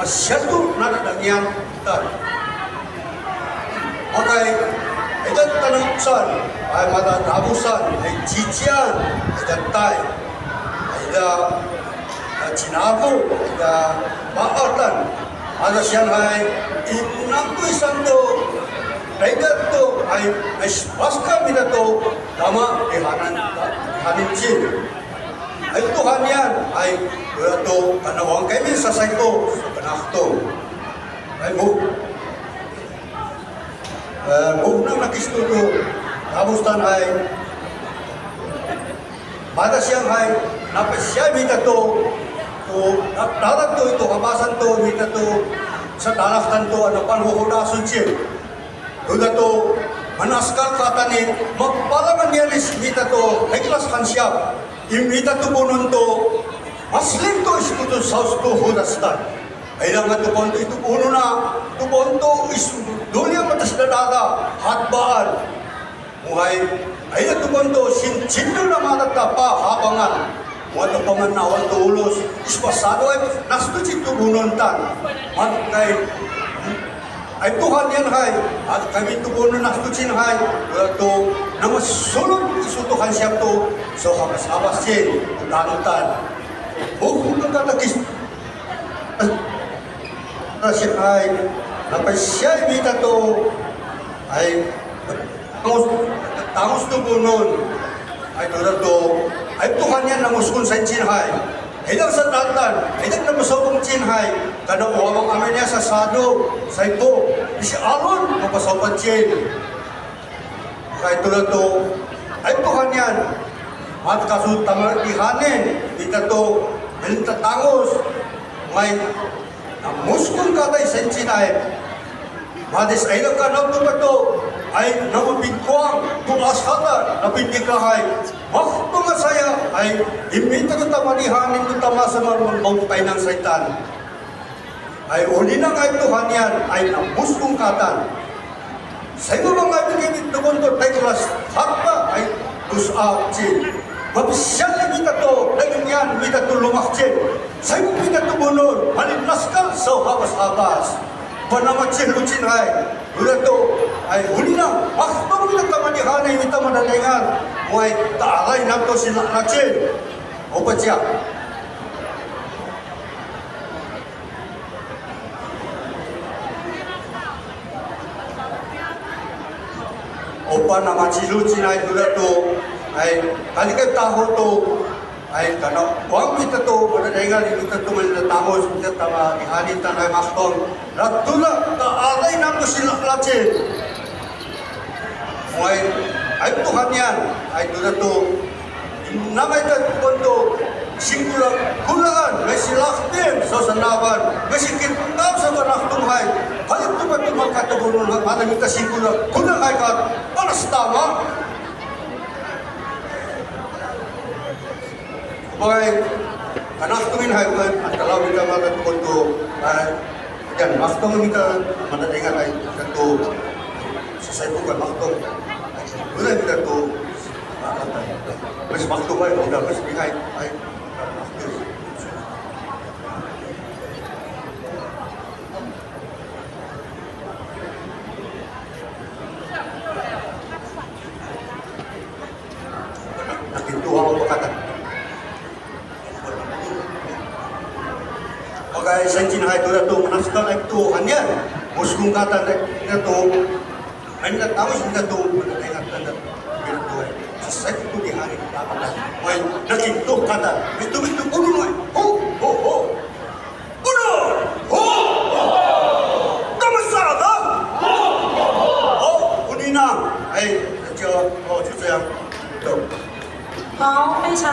masyado na nadagyan tan. Okay, ito tanangsan ay matatabusan ay chichian, ay dantay, ay cinago, ay maatan. Ada siyang ay inangkoy santo, ay gato ay paska minato tama hanin chin. Ay Tuhan yan ay ito kanawang kami sa sayko sa panakto. Ay mo nang nakistuto tapos tan ay pada siyang ay napasya mitato to dalag to ito kabasan to mitato sa dalaktan to ano panhuhudasun siya. Doon to manaskal katani magpalangan niyalis mitato heklas kansyap. Imita tu bunun to maslim to iskuto saus to hurastan. Ay lang nga tuponto ito puno na tuponto isu dunia patas dadaga hatbaan. Muhay ay na tuponto sinchindo na matata pa habangan. Muhay paman na awal to ulos ispasado ay nastuchit to bunun tan. Kay ay Tuhan yan hay at kami tubuno nastuchin hay to na masulod isutuhan siya to so habas-habas siya tanutan kung nagkatakis na siya ay napasya ibita to ay tangos tubunon ay to ay Tuhan yan na muskun sa chinhay. Hidang sa tatan, hidang na masawang chinhay, kanang uwamang amin niya sa sado, sa ito, isi alon, mapasawang chin. Kaya tulad to, ay Tuhan yan, at kasut tamar ihanin, ita to, talintatangos, may namuskon ka tayo sa chinhay. Madis ay nagkanaw to ba to, ay namapigkwang, tumas hata, napindikahay, mga saya ay imita ko tamanihanin ko tama sa marunong tayo ng saitan. Ay uli na kahit Tuhan yan ay namuskong katan. Sa iyo mga ibigin ito mundo tayo kelas hakba ay tusakchin. Mabisyal na kita to, dahil yan, kita to lumakchin. Sa iyo kita to bunod, malinlaskal sa habas-habas. Panamatsin-lucin ay, ulat to, ay huli na, akbang minagkamanihan ay mita madalingan, ay taalay na to sila nakchin. O pa siya? O pa namatsin-lucin ay ulat to, ay kalikay taho to, ay kana wang mita to madalingan ito to malatamos ito tama ihanin tanay makton ratula taalay na to sila klachin ay Tuhan yan ay doon to namay ta konto singkulang kulaan may silaktim sa sanaban may sikitang sa kanaktumhay halit to ba ito magkatabunan manang ita singkulang kulang ay ka panas tama. Bagai anak tumin hai bukan kalau kita makan konto dan waktu kita mana dengar hai tentu selesai bukan waktu boleh kita tu masih waktu hai udah masih hai waktu nakin Tuhan apa kata kaya sa chinhay doon ito, manaskal ay ito, kanyan, muskong kata na ito, ay natawis na ito, ay natanda, pero ito ay, sa ito di hari dapat na, ay nakinto kata, ito, uno ay, ho, uno, ho, kamasada, unina, ay, ito, ito, 好，非常